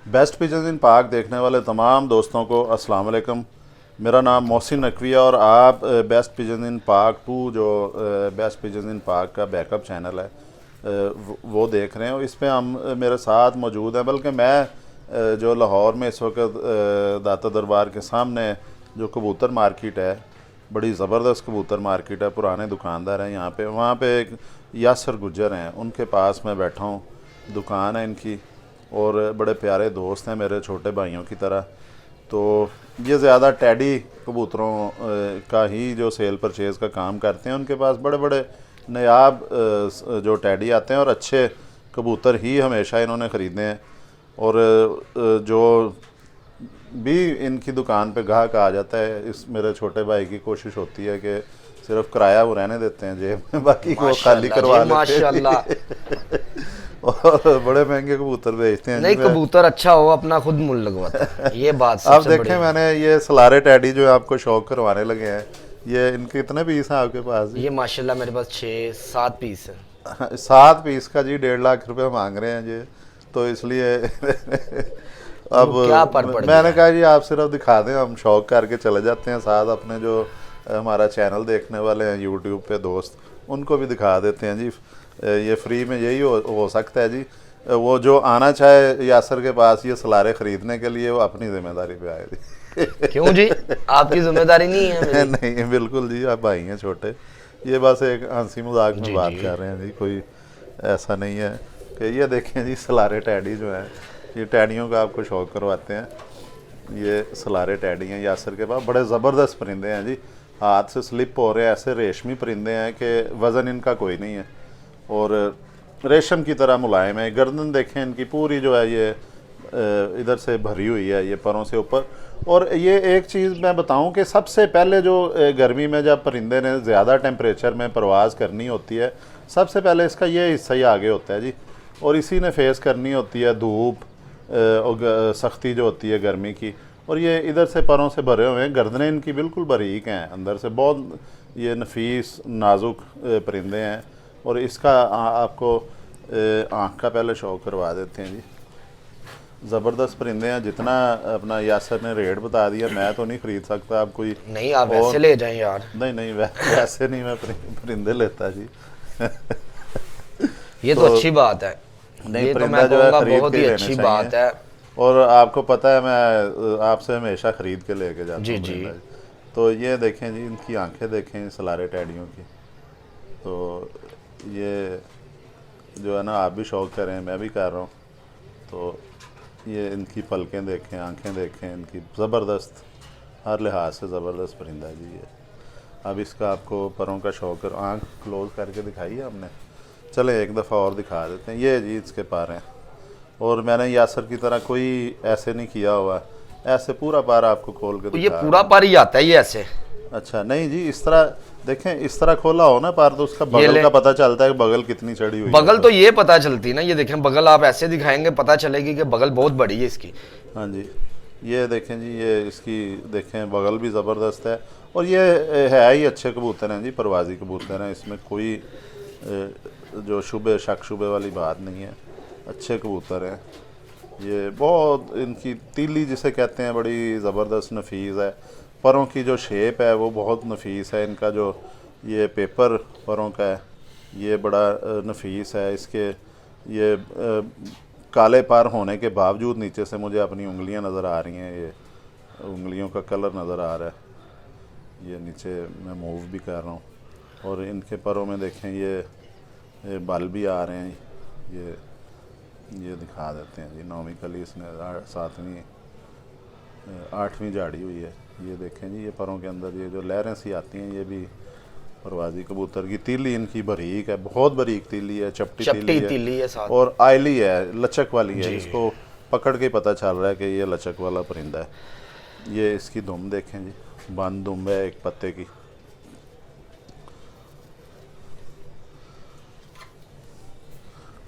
Best pigeons इन पाक देखने वाले तमाम दोस्तों को अस्सलाम वालेकुम। मेरा नाम मोहसिन नकवी है और आप बेस्ट पिजन इन पाक टू जो बेस्ट पिजन इन पाक का बैकअप चैनल है वो देख रहे हैं। और इस पर हम मेरे साथ मौजूद हैं, बल्कि मैं जो लाहौर में इस वक्त दाता दरबार के सामने जो कबूतर मार्केट है, बड़ी ज़बरदस्त कबूतर मार्केट है, पुराने दुकानदार हैं यहाँ पे। वहाँ पे एक यासर गुज्जर हैं, उनके पास मैं बैठा हूँ। दुकान है इनकी और बड़े प्यारे दोस्त हैं मेरे, छोटे भाइयों की तरह। तो ये ज़्यादा टैडी कबूतरों का ही जो सेल परचेज़ का काम करते हैं। उनके पास बड़े बड़े नायाब जो टैडी आते हैं और अच्छे कबूतर ही हमेशा इन्होंने ख़रीदे हैं। और जो भी इनकी दुकान पे गाहक आ जाता है, इस मेरे छोटे भाई की कोशिश होती है कि सिर्फ किराया वो रहने देते हैं जेब में, बाकी वो खाली करवा लेते हैं। और बड़े महंगे कबूतर बेचते हैं। नहीं, कबूतर अच्छा हो अपना खुद मूल लगवाता है, ये बात अब सबसे देखें, मैंने ये सलारे टैडी जो आपको शौक करवाने लगे हैं, ये इनके कितने पीस हैं आपके पास? ये माशाल्लाह मेरे पास 6-7 पीस है। 7 पीस का जी 1.5 लाख रुपए मांग रहे हैं जी, तो इसलिए अब क्या पर मैंने कहा जी आप सिर्फ दिखा दें, हम शौक करके चले जाते हैं। साथ अपने जो हमारा चैनल देखने वाले हैं यूट्यूब पे दोस्त, उनको भी दिखा देते हैं जी। ये फ्री में यही हो सकता है जी। वो जो आना चाहे यासर के पास ये सलारे ख़रीदने के लिए, वो अपनी जिम्मेदारी पे आए जी। क्यों जी, आपकी जिम्मेदारी नहीं है मेरी? नहीं बिल्कुल जी, आप भाई हैं छोटे, ये बस एक हंसी मजाक में बात कर रहे हैं जी, कोई ऐसा नहीं है कि। ये देखें जी सलारे टैडी जो हैं, ये टैडियों का आपको शौक़ करवाते हैं। ये सलारे टैडी हैं यासर के पास, बड़े ज़बरदस्त परिंदे हैं जी, हाथ से स्लिप हो रहे हैं, ऐसे रेशमी परिंदे हैं कि वज़न इनका कोई नहीं है और रेशम की तरह मुलायम है। गर्दन देखें इनकी पूरी जो है ये इधर से भरी हुई है, ये परों से ऊपर। और ये एक चीज़ मैं बताऊं कि सबसे पहले जो गर्मी में जब परिंदे ने ज़्यादा टेम्परेचर में परवाज़ करनी होती है, सबसे पहले इसका ये हिस्सा ही आगे होता है जी, और इसी ने फेस करनी होती है धूप और सख्ती जो होती है गर्मी की। और ये इधर से परों से भरे हुए हैं, गर्दनें इनकी बिल्कुल बारीक हैं अंदर से, बहुत ये नफीस नाजुक परिंदे हैं। और इसका आपको आँख का पहले शौक करवा देते हैं जी। ज़बरदस्त परिंदे हैं। जितना अपना यासर ने रेट बता दिया, मैं तो नहीं ख़रीद सकता। आप कोई नहीं, आप वैसे ले जाएं यार। नहीं वैसे नहीं मैं परिंदे लेता जी। ये तो अच्छी बात है, नहीं, ये तो परिंदा मैं जो है कहूँगा खरीद बहुत के ही लेने अच्छी चाहिए। बात है। और आपको पता है मैं आपसे हमेशा ख़रीद के लेके जाता जी हूँ जी। परिंदा। तो ये देखें जी, इनकी आंखें देखें सलारे टैडियों की। तो ये जो है ना, आप भी शौक़ करें, मैं भी कर रहा हूँ। तो ये इनकी पलकें देखें, आंखें देखें इनकी, ज़बरदस्त, हर लिहाज से ज़बरदस्त परिंदा है जी ये। अब इसका आपको परों का शौक कर, आँख क्लोज़ करके दिखाई है हमने, चले एक दफ़ा और दिखा देते हैं। ये जी इसके पर हैं, और मैंने यासर की तरह कोई ऐसे नहीं किया हुआ, ऐसे पूरा पार आपको खोल के तो ये दिखा पूरा पर ही आता है ये ऐसे? अच्छा नहीं जी, इस तरह देखें, इस तरह खोला हो ना पार, तो उसका बगल का पता चलता है कि बगल कितनी चढ़ी हुई बगल है। तो ये पता चलती ना, ये देखें बगल आप ऐसे दिखाएंगे पता चलेगी कि बगल बहुत बड़ी है इसकी। हाँ जी, ये देखें जी, ये इसकी देखें बगल भी ज़बरदस्त है। और ये है ही अच्छे कबूतर हैं जी, परवाज़ी कबूतर हैं, इसमें कोई जो शक शुबे वाली बात नहीं है, अच्छे कबूतर हैं। ये बहुत इनकी तीली जिसे कहते हैं बड़ी ज़बरदस्त नफीस है। परों की जो शेप है वो बहुत नफीस है। इनका जो ये पेपर परों का है ये बड़ा नफीस है। इसके ये काले पर होने के बावजूद नीचे से मुझे अपनी उंगलियां नज़र आ रही हैं, ये उंगलियों का कलर नज़र आ रहा है। ये नीचे मैं मूव भी कर रहा हूँ, और इनके परों में देखें ये बाल भी आ रहे हैं। ये दिखा देते हैं जी, 9वीं कली इसने 7वीं 8वीं झाड़ी हुई है। ये देखें जी, ये परों के अंदर ये जो लहरें सी आती हैं, ये भी परवाज़ी कबूतर की। तीली इनकी बारीक है, बहुत बारीक तीली है, चपटी तीली है साथ। और आयली है, लचक वाली है, इसको पकड़ के पता चल रहा है कि ये लचक वाला परिंदा है। ये इसकी दुम देखें जी, बंद दुम है एक पत्ते की।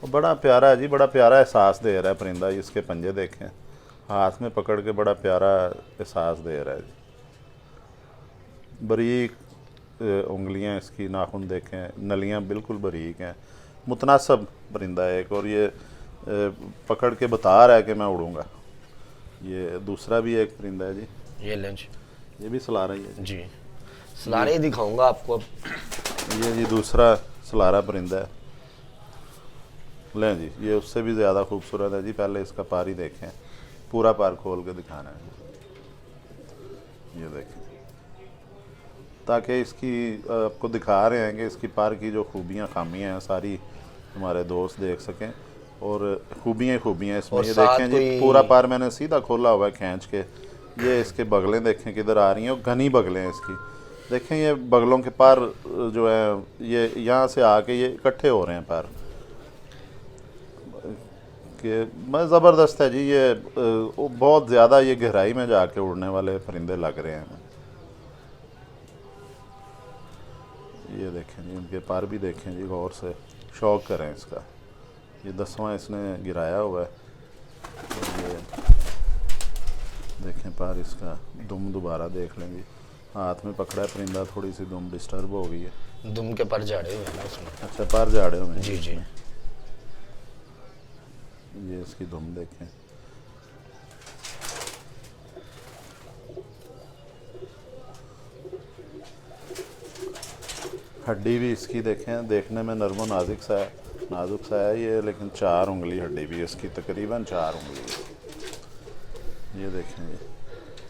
बड़ा प्यारा है जी, बड़ा प्यारा एहसास दे रहा है परिंदा। इसके पंजे देखें, हाथ में पकड़ के बड़ा प्यारा एहसास दे रहा है जी। बारीक उंगलियां इसकी, नाखून देखें, नलियां बिल्कुल बारीक हैं, मुतनासब परिंदा है एक। और ये पकड़ के बता रहा है कि मैं उड़ूंगा। ये दूसरा भी एक परिंदा है जी, ये लें जी। ये भी सलारा ही है जी सलारे ही दिखाऊंगा आपको अब। ये जी दूसरा सलारा परिंदा है। लें जी, ये उससे भी ज़्यादा खूबसूरत है जी। पहले इसका पार ही देखें, पूरा पार खोल के दिखाना है, ये देखें, ताकि इसकी आपको दिखा रहे हैं कि इसकी पार की जो खूबियाँ खामियाँ हैं सारी हमारे दोस्त देख सकें। और खूबियाँ खूबियाँ इसमें, और ये साथ देखें जी, कोई- पूरा पार मैंने सीधा खोला हुआ है खींच के। ये इसके बगलें देखें किधर आ रही हैं, और घनी बगलें हैं इसकी। देखें ये बगलों के पार जो है ये यहाँ से आके ये इकट्ठे हो रहे हैं पार, कि मैं ज़बरदस्त है जी। ये बहुत ज़्यादा ये गहराई में जाके उड़ने वाले परिंदे लग रहे हैं। ये देखें जी, इनके पार भी देखें जी, गौर से शौक करें इसका। ये 10वां इसने गिराया हुआ है। और ये देखें पार इसका, दुम दोबारा देख लें जी, हाथ में पकड़ा है परिंदा, थोड़ी सी दुम डिस्टर्ब हो गई है। दुम के पर झाड़े हुए हैं ना उसमें। अच्छा, पार झाड़े हुए हैं जी जी। ये इसकी दुम देखें। हड्डी भी इसकी देखें, देखने में नरमो नाजुक सा है ये, लेकिन 4 उंगली हड्डी भी है इसकी, तकरीबन 4 उंगली है। ये देखें, ये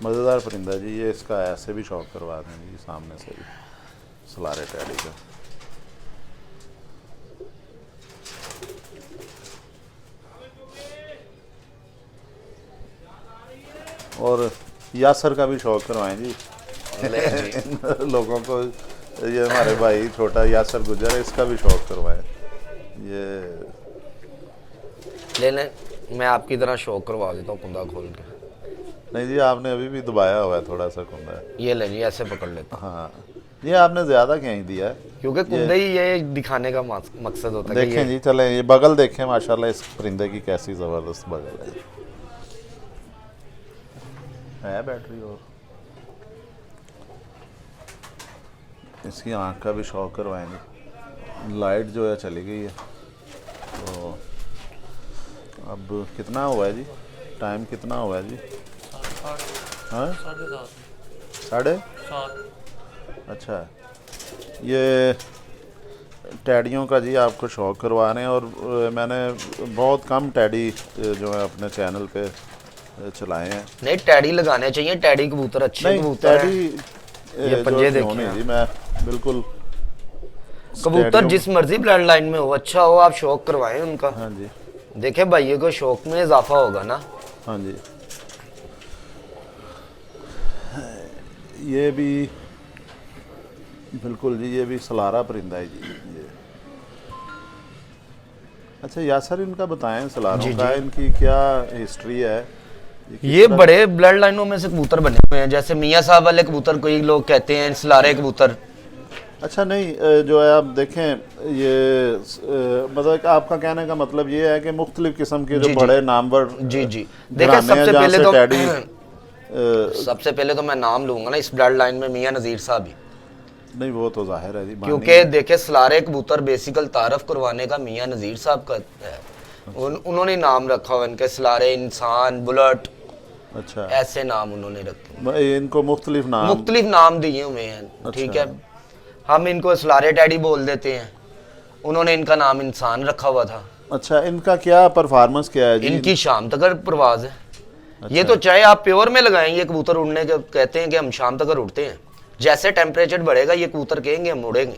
मज़ेदार परिंदा जी। ये इसका ऐसे भी शौक करवा दें जी, सामने से भी, सलारे टैडी का। और यासर का भी शौक करवाएं जी, ले जी। लोगों को। ये हमारे भाई छोटा यासर गुजर है, इसका भी शौक करवाएं। ये ले लें, मैं आपकी तरह शौक करवा देता हूँ कुंदा खोल के। नहीं जी, आपने अभी भी दबाया हुआ है थोड़ा सा कुंदा है। ये ले जी, ऐसे पकड़ लेता हूँ। हाँ, ये आपने ज़्यादा कहीं दिया है। क्योंकि कुंदा ही ये दिखाने का मकसद होता है कि देखें जी, चलें ये बगल देखें, माशाल्लाह इस परिंदे की कैसी ज़बरदस्त बगल है बैटरी। और इसकी आँख का भी शौक करवाएंगे। लाइट जो है चली गई है, तो अब कितना हुआ है जी, टाइम कितना हुआ है जी? हाँ, 7:30। अच्छा, ये टैडियों का जी आपको शौक करवा रहे हैं। और मैंने बहुत कम टैडी जो है अपने चैनल पे चलाए हैं। नहीं, टैडी लगाने चाहिए, टैडी कबूतर अच्छे नहीं, कबूतर हैं। टैडी ये पंजे जो देखिए होने आप। जी, मैं बिल्कुल कबूतर टैडियों- जिस मर्जी ब्लड लाइन में हो, अच्छा हो, आप शौक करवाएं उनका। हाँ जी, देखे भाइयों को शौक में इजाफा होगा ना। हाँ जी। ये भी बिल्कुल जी, ये भी सलारा परिंदा है जी ये। अच्छा यासर, इनका बताएं सलारों जी, का, जी। इनकी क्या हिस्ट्री है? किस ये तरह- बड़े ब्लड लाइनों में से कबूतर बने हुए हैं, जैसे मियाँ साहब वाले कबूतर कोई लोग कहते हैं सलारे कबूतर। अच्छा, नहीं जो है आप देखें ये मतलब कि आपका कहने का मतलब ये है कि मुख्तलिफ किस्म के जो जी, जी। बड़े नामवर जी जी। घराने देखिए हैं सबसे जहाँ पहले से तो टैडी सबसे पहले तो मैं नाम लूंगा ना इस ब्लड लाइन में, मियाँ नज़ीर साहब ही। नहीं, वो तो जाहिर है जी, क्योंकि देखे सलारे कबूतर बेसिकल तारफ करवाने का मियाँ नज़ीर साहब का है। उन्होंने नाम रखा हुआ इनके, सलारे, इंसान, बुलेट, अच्छा, ऐसे नाम उन्होंने रखे, इनको मुख्तलिफ नाम। मुख्तलिफ नाम दिए हुए हैं। ठीक है, हम इनको सलारे टैडी बोल देते हैं, उन्होंने इनका नाम इंसान रखा हुआ था। अच्छा, इनका क्या परफॉर्मेंस क्या है जी? इनकी शाम तक परवाज है। ये तो चाहे आप प्योर में लगाएं, ये कबूतर उड़ने के कहते हैं कि हम शाम तक उड़ते हैं। जैसे टेम्परेचर बढ़ेगा ये कबूतर कहेंगे हम उड़ेंगे।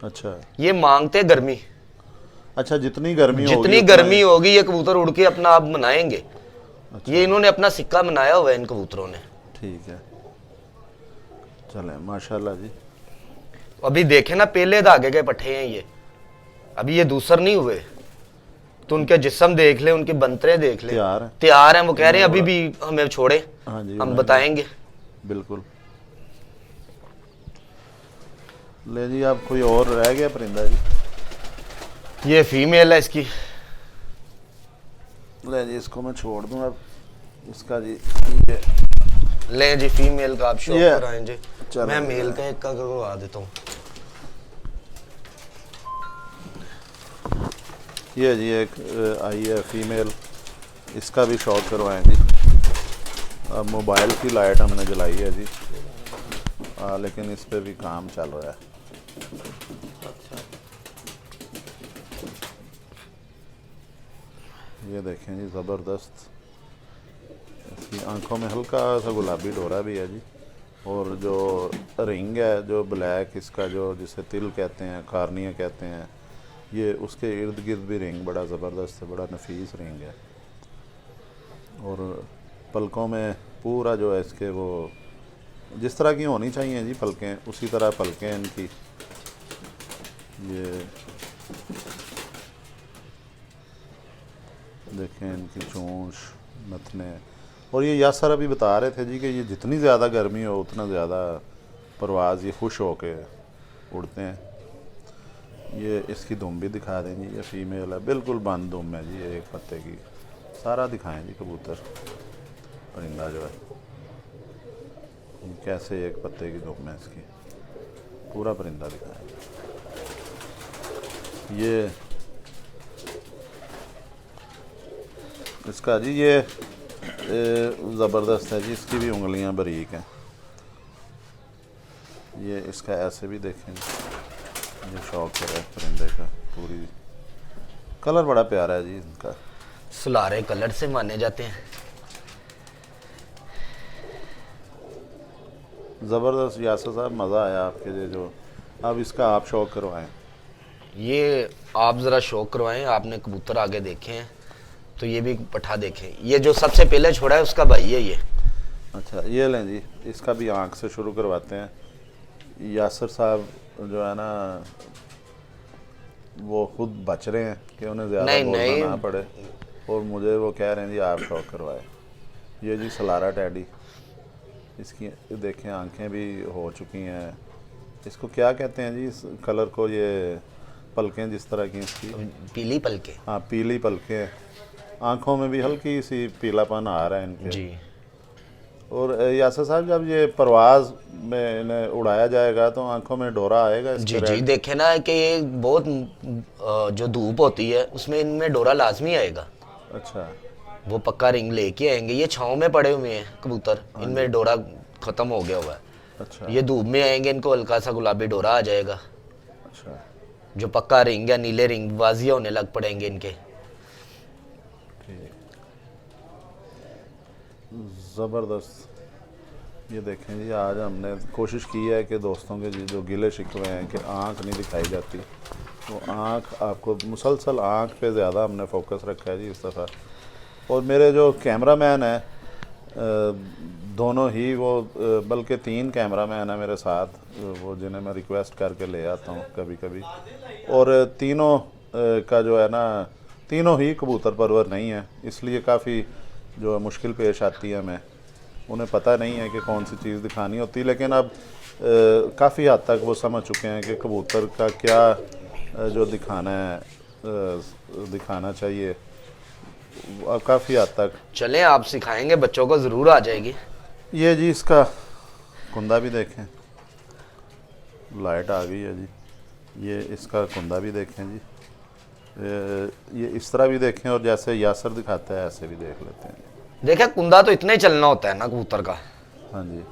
अच्छा, ये मांगते गर्मी, अच्छा, जितनी गर्मी होगी जितनी उतना- गर्मी होगी ये कबूतर उड़ के अपना आप मनाएंगे। ये इन्होंने अपना सिक्का बनाया हुआ है इन कबूतरों ने। ठीक है, चलें, माशाल्लाह जी। अभी देखे ना, पहले धागे के पट्टे हैं ये, अभी ये दूसर नहीं हुए। तो उनके जिस्म देख ले, उनकी बनतरे देख ले, तैयार है। तैयार हैं। वो कह रहे हैं अभी भी हमें छोड़े, हाँ जी, हम बताएंगे। बिल्कुल। ले जी, आप कोई और रह गया परिंदा जी? ये फीमेल है इसकी। ले जी, इसको मैं छोड़ दूँ अब। इसका जी ये ले जी, फीमेल का आप शौक ये- कराएं जी। चलो। मैं मेल का एक का करवा देता हूँ। ये जी एक आई है फीमेल, इसका भी शौक करवाएं जी। अब मोबाइल की लाइट हमने जलाई है जी, लेकिन इस पे भी काम चल रहा है। ये देखें जी, ज़बरदस्त। इसकी आंखों में हल्का सा गुलाबी डोरा भी है जी, और जो रिंग है जो ब्लैक, इसका जो जिसे तिल कहते हैं, कार्निया कहते हैं, ये उसके इर्द गिर्द भी रिंग बड़ा ज़बरदस्त है, बड़ा नफीस रिंग है। और पलकों में पूरा जो है इसके वो जिस तरह की होनी चाहिए जी पलकें, उसी तरह पलकें हैं इनकी। ये देखें इनकी चोंच, नथने। और ये यासर अभी बता रहे थे जी कि ये जितनी ज़्यादा गर्मी हो उतना ज़्यादा परवाज़ ये खुश होके उड़ते हैं। ये इसकी दुम भी दिखा दें जी, ये फीमेल है, बिल्कुल बंद दुम है जी, ये एक पत्ते की। सारा दिखाएं जी कबूतर, परिंदा जो है ये कैसे एक पत्ते की दुम है इसकी, पूरा परिंदा दिखाएं। ये इसका जी ये ज़बरदस्त है जी, इसकी भी उंगलियां बारीक हैं। ये इसका ऐसे भी देखें, ये शौक है परिंदे का, पूरी कलर बड़ा प्यारा है जी इनका, सुलारे कलर से माने जाते हैं। ज़बरदस्त। यासर साहब मज़ा आया आपके लिए, जो अब इसका आप शौक करवाएं। ये आप ज़रा शौक करवाएं, आपने कबूतर आगे देखे हैं तो ये भी पठा देखें। ये जो सबसे पहले छोड़ा है उसका भाई है ये। अच्छा, ये लें जी, इसका भी आँख से शुरू करवाते हैं। यासर साहब जो है ना वो खुद बच रहे हैं कि उन्हें ज़्यादा बोलना ना पड़े, और मुझे वो कह रहे हैं जी आप शौक करवाए। ये जी सलारा टैडी, इसकी देखें आंखें भी हो चुकी हैं। इसको क्या कहते हैं जी इस कलर को, ये पलकें जिस तरह की इसकी, पीली पलके। हाँ पीली पलकें, आंखों में भी हल्की सी पीलापन आ रहा है इनके जी। और यासर साहब जब ये परवाज़ में इन्हें उड़ाया जाएगा तो आंखों में डोरा आएगा इसके? जी जी, देखे ना कि ये बहुत जो धूप होती है उसमें इनमें डोरा लाजमी आएगा। अच्छा, वो पक्का रिंग लेके आएंगे। ये छाँव में पड़े हुए हैं कबूतर, इनमें डोरा खत्म हो गया हुआ है। अच्छा, ये धूप में आएंगे, इनको हल्का सा गुलाबी डोरा आ जाएगा, अच्छा, जो पक्का रिंग या नीले रिंग वाजिया होने लग पड़ेंगे इनके। ठीक, ज़बरदस्त। ये देखें जी, आज हमने कोशिश की है कि दोस्तों के जो गिले शिकवे हैं कि आँख नहीं दिखाई जाती, तो आँख आपको मुसलसल आँख पे ज़्यादा हमने फोकस रखा है जी इस दफ़ा। और मेरे जो कैमरामैन हैं दोनों ही वो, बल्कि 3 कैमरामैन हैं मेरे साथ, वो जिन्हें मैं रिक्वेस्ट करके ले आता हूँ कभी कभी, और तीनों का जो है ना, तीनों ही कबूतर परवर नहीं है, इसलिए काफ़ी जो है मुश्किल पेश आती है हमें। उन्हें पता नहीं है कि कौन सी चीज़ दिखानी होती, लेकिन अब काफ़ी हद तक वो समझ चुके हैं कि कबूतर का क्या जो दिखाना है, दिखाना चाहिए, अब काफ़ी हद तक। चलें, आप सिखाएंगे बच्चों को, ज़रूर आ जाएगी। ये जी इसका कुंदा भी देखें, लाइट आ गई है जी। ये इसका कुंदा भी देखें जी, ये इस तरह भी देखें, और जैसे यासर दिखाता है ऐसे भी देख लेते हैं। देखे कुंदा तो इतना ही चलना होता है ना कबूतर का। हाँ जी,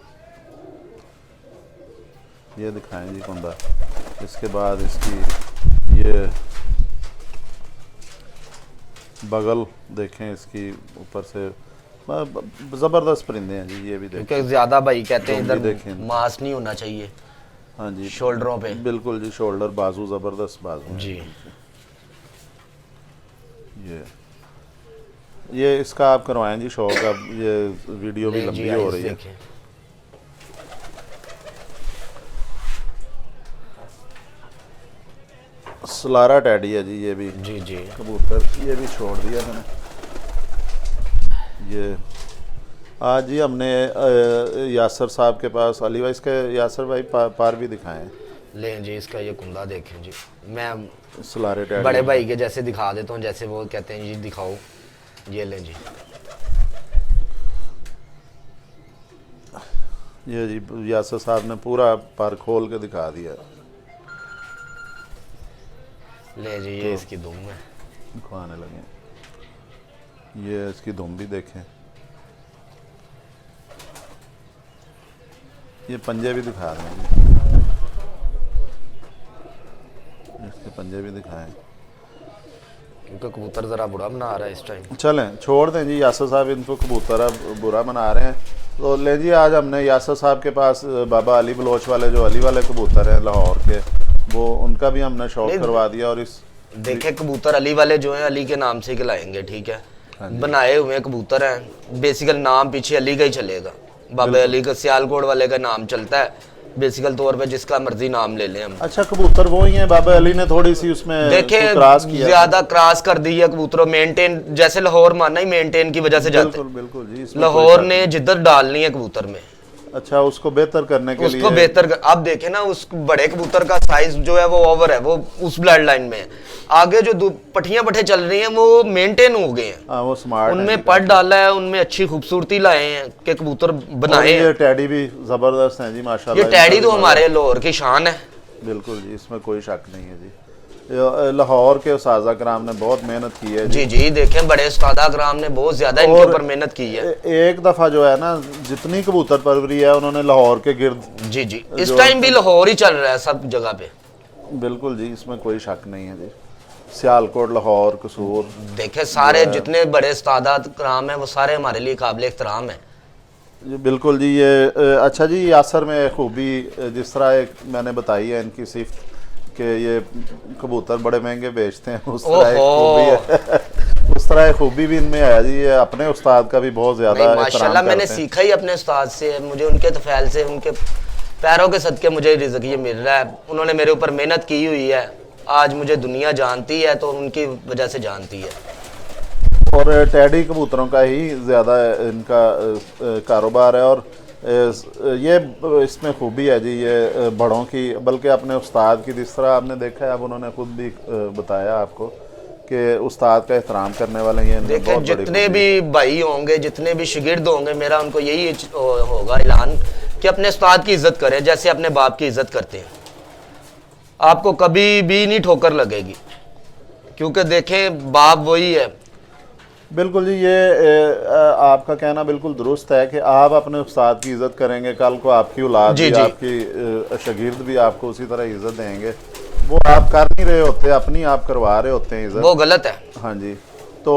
ये दिखाएं जी कुंदा। इसके बाद इसकी ये बगल देखें, इसकी ऊपर से ज़बरदस्त परिंदे हैं जी, ये भी देखें। क्योंकि ज़्यादा भाई कहते हैं जो भी इधर देखें। मांस नहीं होना चाहिए। हाँ जी, शोल्डरों पे। बिल्कुल जी, शोल्डर, बाजू, ज़बरदस्त बाजू हैं। जी। ये इसका आप करवाएं जी शौक, अब ये वीडियो भी लंबी हो रही है। सलारा टैडी है जी, ये भी जी जी कबूतर, ये भी छोड़ दिया मैंने। ये आज जी हमने यासर साहब के पास, अली भाई इसके यासर भाई पार भी दिखाएं। लें जी, इसका ये कुंदा देखें जी। मैं सलारे टैडी बड़े भाई के जैसे दिखा देता हूँ, जैसे वो कहते हैं जी दिखाओ। ये लें जी, ये जी यासर साहब ने पूरा पर खोल के दिखा दिया। ले जी, ये इसकी दुम है। दिखाने लगे, ये इसकी दुम भी देखें। ये पंजे भी दिखा रहे हैं जी, इसके पंजे भी दिखाएं। क्योंकि कबूतर ज़रा बुरा बना रहा है इस टाइम। चलें छोड़ दें जी, यासर साहब इनको कबूतर अब बुरा बना रहे हैं। तो ले जी, आज हमने यासर साहब के पास बाबा अली बलोच वाले जो अली वाले कबूतर हैं लाहौर के, वो उनका भी हमने शौक करवा दिया। और इस देखे कबूतर अली वाले जो हैं अली के नाम से खिलाएंगे, ठीक है, बनाए हुए कबूतर हैं, बेसिकल नाम पीछे अली का ही चलेगा। बाबा अली का सियालकोट वाले का नाम चलता है बेसिकल तौर पे, जिसका मर्जी नाम ले लें हम। अच्छा, कबूतर वो ही है, बाबा अली ने थोड़ी सी उसमें देखे क्रॉस किया, ज्यादा क्रॉस कर दी है कबूतरों, मेंटेन जैसे लाहौर माना ही मेंटेन की वजह से जाते बिल्कुल बिल्कुल जी, इसमें लाहौर ने जिद्दत डालनी है कबूतर में, अच्छा उसको बेहतर करने के लिए। उसको बेहतर अब देखे ना, उस बड़े कबूतर का साइज जो है वो ओवर है, वो उस ब्लड लाइन में है। आगे जो पट्टियां पट्टे चल रही हैं वो मेंटेन हो गए हैं, हाँ वो स्मार्ट, उनमें पट डाला है, उनमें अच्छी खूबसूरती लाए हैं कि कबूतर बनाए हैं। ये टैडी भी जबरदस्त है जी माशाल्लाह। ये टैडी तो हमारे लाहौर की शान है। बिल्कुल जी, इसमें कोई शक नहीं है जी। लाहौर के उस्ताद कराम ने बहुत मेहनत की है जी जी, देखें बड़े उस्ताद कराम ने बहुत ज्यादा इनके ऊपर मेहनत की है। एक दफा जो है ना, जितनी कबूतर परवरी है उन्होंने लाहौर के गिर्द, जी जी, इस टाइम भी लाहौर ही चल रहा है सब जगह पे। बिल्कुल जी, इसमें कोई शक नहीं है जी। सियालकोट, लाहौर, कसूर, देखे सारे जितने बड़े उस्ताद कराम हैं वो सारे हमारे लिए काबिल एहतराम है। जी बिल्कुल जी। ये अच्छा जी, यासर में खूबी जिस तरह एक मैंने बताई है इनकी सिर्फ कि ये कबूतर बड़े महंगे बेचते हैं, उस तरह एक खूबी है उस तरह एक खूबी भी इनमें है जी। ये अपने उस्ताद का भी बहुत ज्यादा माशाल्लाह मैंने सीखा ही अपने उस्ताद से, मुझे उनके तफैल से, उनके पैरों के सदके मुझे रिज़्क़ ये मिल रहा है। उन्होंने मेरे ऊपर मेहनत की हुई है, आज मुझे दुनिया जानती है तो उनकी वजह से जानती है। और टैडी कबूतरों का ही ज़्यादा इनका कारोबार है। और ये इसमें खूबी है जी, ये बड़ों की, बल्कि अपने उस्ताद की, जिस तरह आपने देखा है, अब उन्होंने खुद भी बताया आपको कि उस्ताद का एहतराम करने वाले ये देखिए जितने भी भाई होंगे, जितने भी शागिर्द होंगे, मेरा उनको यही होगा ऐलान कि अपने उस्ताद की इज्जत करें जैसे अपने बाप की इज्जत करते हैं। आपको कभी भी नहीं ठोकर लगेगी, क्योंकि देखें बाप वही है। बिल्कुल जी, ये आपका कहना बिल्कुल दुरुस्त है कि आप अपने उस्ताद की इज्जत करेंगे, कल को आपकी औलाद भी, आपकी शागिर्द भी आपको उसी तरह इज्जत देंगे। वो आप कर नहीं रहे होते, अपनी आप करवा रहे होते हैं इज्जत, वो गलत है। हाँ जी। तो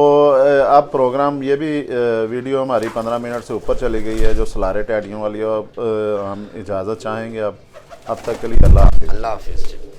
अब प्रोग्राम ये भी वीडियो हमारी 15 मिनट से ऊपर चली गई है जो सलारे टैडियों वाली, अब हम इजाज़त चाहेंगे। अब तक के लिए अल्लाह हाफिज़। अल्लाह हाफिज़।